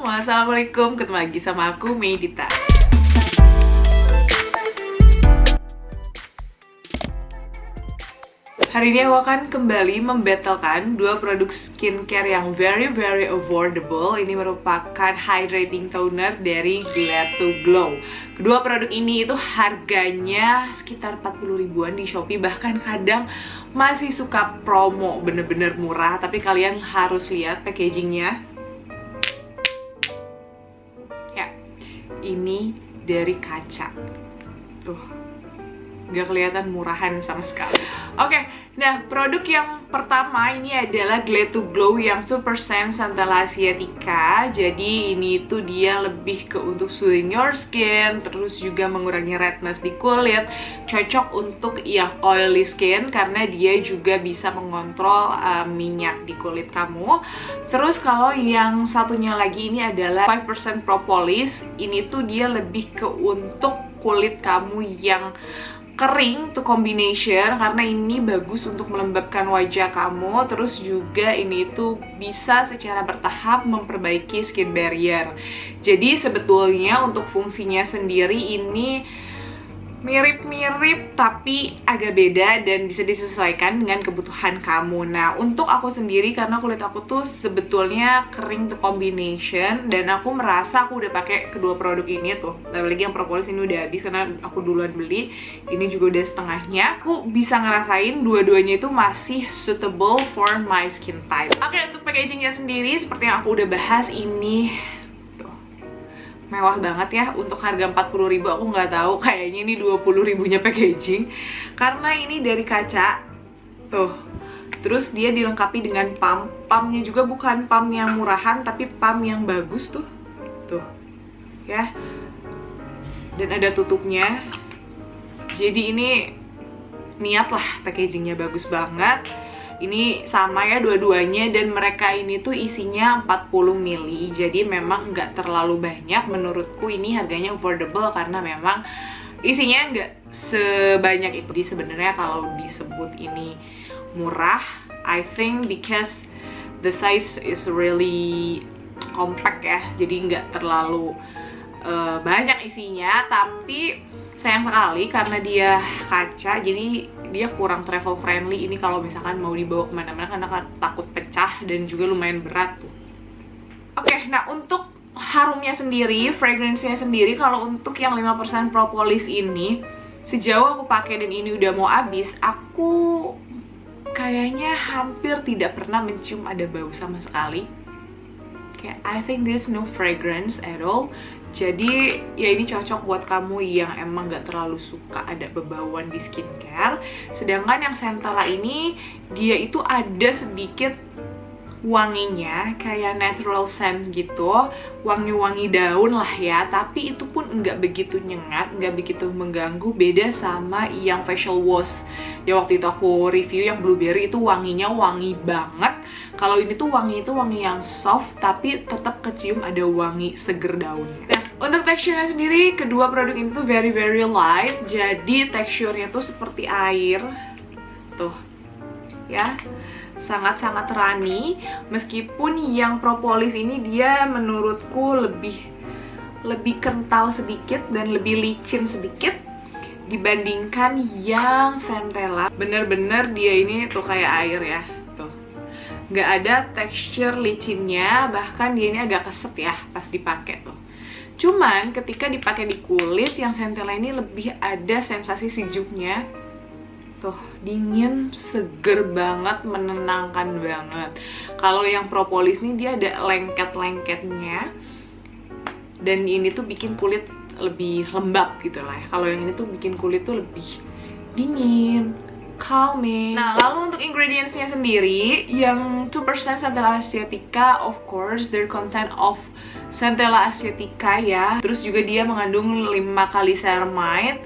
semua, assalamualaikum. Ketemu lagi sama aku, Medita. Hari ini aku akan kembali membattlekan dua produk skincare yang very affordable. Ini merupakan hydrating toner dari Glad to Glow. Kedua produk ini itu harganya sekitar 40 ribuan di Shopee. Bahkan kadang masih suka promo, bener-bener murah. Tapi kalian harus lihat packagingnya. Ya, ini dari kaca. Tuh, gak kelihatan murahan sama sekali. Oke, nah produk yang pertama ini adalah Glad to Glow yang 2% Centella Asiatica. Jadi ini tuh dia lebih ke untuk soothing your skin, terus juga mengurangi redness di kulit. Cocok untuk yang oily skin karena dia juga bisa mengontrol minyak di kulit kamu. Terus kalau yang satunya lagi ini adalah 5% Propolis. Ini tuh dia lebih ke untuk kulit kamu yang kering to combination karena ini bagus untuk melembabkan wajah kamu. Terus juga ini tuh bisa secara bertahap memperbaiki skin barrier. Jadi sebetulnya untuk fungsinya sendiri ini mirip-mirip tapi agak beda dan bisa disesuaikan dengan kebutuhan kamu. Nah, untuk aku sendiri karena kulit aku tuh sebetulnya kering to combination dan aku merasa aku udah pakai kedua produk ini tuh. Apalagi yang propolis ini udah habis karena aku duluan beli. Ini juga udah setengahnya. Aku bisa ngerasain dua-duanya itu masih suitable for my skin type. Oke, untuk packagingnya sendiri seperti yang aku udah bahas ini mewah banget ya. Untuk harga 40 ribu aku nggak tahu, kayaknya ini 20 ribunya packaging karena ini dari kaca tuh. Terus dia dilengkapi dengan pump. Pumpnya juga bukan pump yang murahan tapi pump yang bagus tuh ya, dan ada tutupnya. Jadi ini niat lah, packagingnya bagus banget. Ini sama ya dua-duanya dan mereka ini tuh isinya 40 ml. Jadi memang nggak terlalu banyak. Menurutku ini harganya affordable karena memang isinya nggak sebanyak itu. Jadi sebenarnya kalau disebut ini murah, I think because the size is really compact ya. Jadi nggak terlalu banyak isinya, tapi sayang sekali karena dia kaca, jadi dia kurang travel friendly. Ini kalau misalkan mau dibawa kemana-mana karena takut pecah dan juga lumayan berat tuh. Oke, nah untuk harumnya sendiri, fragrance-nya sendiri, kalau untuk yang 5% propolis ini, sejauh aku pakai dan ini udah mau habis, aku kayaknya hampir tidak pernah mencium ada bau sama sekali. Kayak I think there's no fragrance at all. Jadi ya ini cocok buat kamu yang emang gak terlalu suka ada bebauan di skincare. Sedangkan yang Centella ini dia itu ada sedikit wanginya, kayak natural scent gitu, wangi-wangi daun lah ya. Tapi itu pun nggak begitu nyengat, nggak begitu mengganggu. Beda sama yang facial wash ya waktu itu aku review yang blueberry, itu wanginya wangi banget. Kalau ini tuh wangi yang soft tapi tetap kecium ada wangi seger daunnya. Nah, untuk teksturnya sendiri kedua produk ini tuh very light. Jadi teksturnya tuh seperti air tuh ya, sangat runny. Meskipun yang propolis ini dia menurutku lebih kental sedikit dan lebih licin sedikit dibandingkan yang Centella. Bener-bener dia ini tuh kayak air ya, tuh nggak ada tekstur licinnya, bahkan dia ini agak keset ya pas dipakai tuh. Cuman ketika dipakai di kulit yang Centella ini lebih ada sensasi sejuknya. Tuh, dingin, seger banget, menenangkan banget. Kalau yang propolis nih dia ada lengket-lengketnya. Dan ini tuh bikin kulit lebih lembab gitu lah ya. Kalau yang ini tuh bikin kulit tuh lebih dingin, calming. Nah, lalu untuk ingredientsnya sendiri, yang 2% Centella Asiatica, of course, their content of Centella Asiatica ya. Terus juga dia mengandung 5 kali ceramide.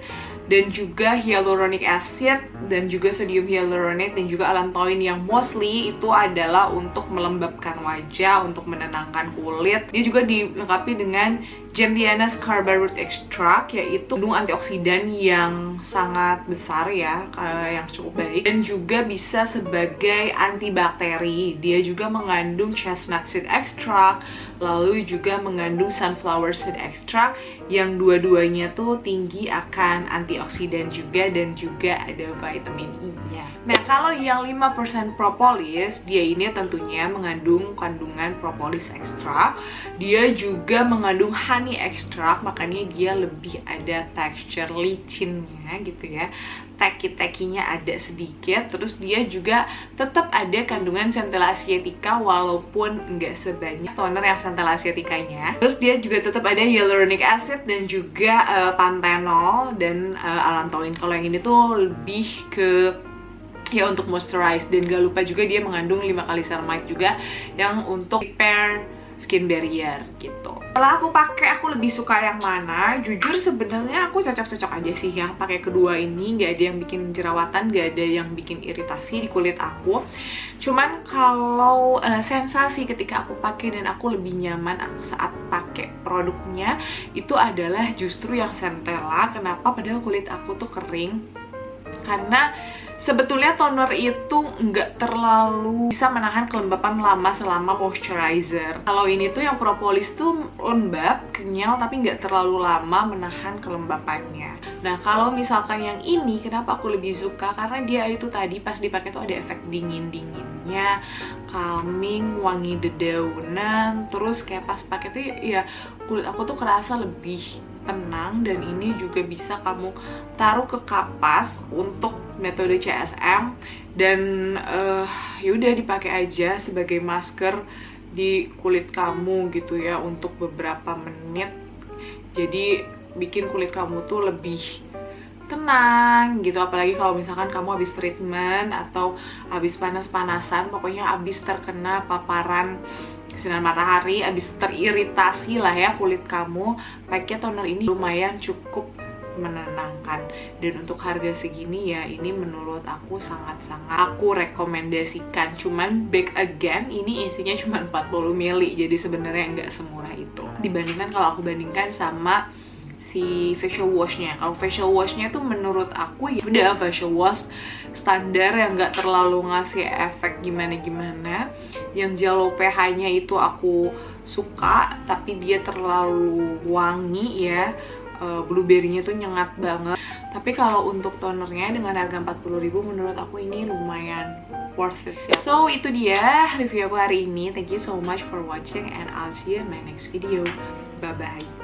dan juga hyaluronic acid, dan juga sodium hyaluronate, dan juga allantoin yang mostly itu adalah untuk melembabkan wajah, untuk menenangkan kulit. Dia juga dilengkapi dengan Gentiana Scarberry Extract, yaitu kandung antioksidan yang sangat besar ya, yang cukup baik, dan juga bisa sebagai antibakteri. Dia juga mengandung chestnut seed extract, lalu juga mengandung sunflower seed extract, yang dua-duanya tuh tinggi akan antioksidan juga, dan juga ada vitamin E-nya. Nah, kalau yang 5% propolis, dia ini tentunya mengandung kandungan propolis extract. Dia juga mengandung honey extract, makanya dia lebih ada texture licinnya gitu ya. Teki-tekinya ada sedikit. Terus dia juga tetap ada kandungan centella asiatica walaupun nggak sebanyak toner yang centella asiaticanya. Terus dia juga tetap ada hyaluronic acid dan juga panthenol dan allantoin. Kalau yang ini tuh lebih ke ya untuk moisturize, dan gak lupa juga dia mengandung 5 kali ceramide juga yang untuk repair skin barrier gitu. Setelah aku pakai, aku lebih suka yang mana? Jujur sebenarnya aku cocok-cocok aja sih yang pakai kedua ini. Gak ada yang bikin jerawatan, gak ada yang bikin iritasi di kulit aku. Cuman kalau sensasi ketika aku pakai dan aku lebih nyaman aku saat pakai produknya itu adalah justru yang centella. Kenapa? Padahal kulit aku tuh kering. Karena sebetulnya toner itu nggak terlalu bisa menahan kelembapan lama selama moisturizer. Kalau ini tuh yang propolis tuh lembab, kenyal, tapi nggak terlalu lama menahan kelembapannya. Nah, kalau misalkan yang ini, kenapa aku lebih suka? Karena dia itu tadi pas dipakai tuh ada efek dingin-dinginnya, calming, wangi dedaunan, terus kayak pas pakai tuh ya kulit aku tuh kerasa lebih tenang, dan ini juga bisa kamu taruh ke kapas untuk metode CSM, dan yaudah dipakai aja sebagai masker di kulit kamu gitu ya untuk beberapa menit. Jadi bikin kulit kamu tuh lebih tenang gitu, apalagi kalau misalkan kamu habis treatment atau habis panas-panasan, pokoknya habis terkena paparan sinar matahari, habis teriritasi lah ya kulit kamu, pakai toner ini lumayan cukup menenangkan. Dan untuk harga segini ya, ini menurut aku sangat-sangat aku rekomendasikan. Cuman back again, ini isinya cuma 40 ml, jadi sebenarnya nggak semurah itu dibandingkan kalau aku bandingkan sama si facial washnya. Kalau facial washnya tuh menurut aku ya udah facial wash standar yang nggak terlalu ngasih efek gimana-gimana. Yang gel pH-nya itu aku suka, tapi dia terlalu wangi ya. Blueberry-nya tuh nyengat banget. Tapi kalau untuk tonernya dengan harga 40.000 menurut aku ini lumayan worth it ya. So itu dia review aku hari ini. Thank you so much for watching and I'll see you in my next video. Bye bye.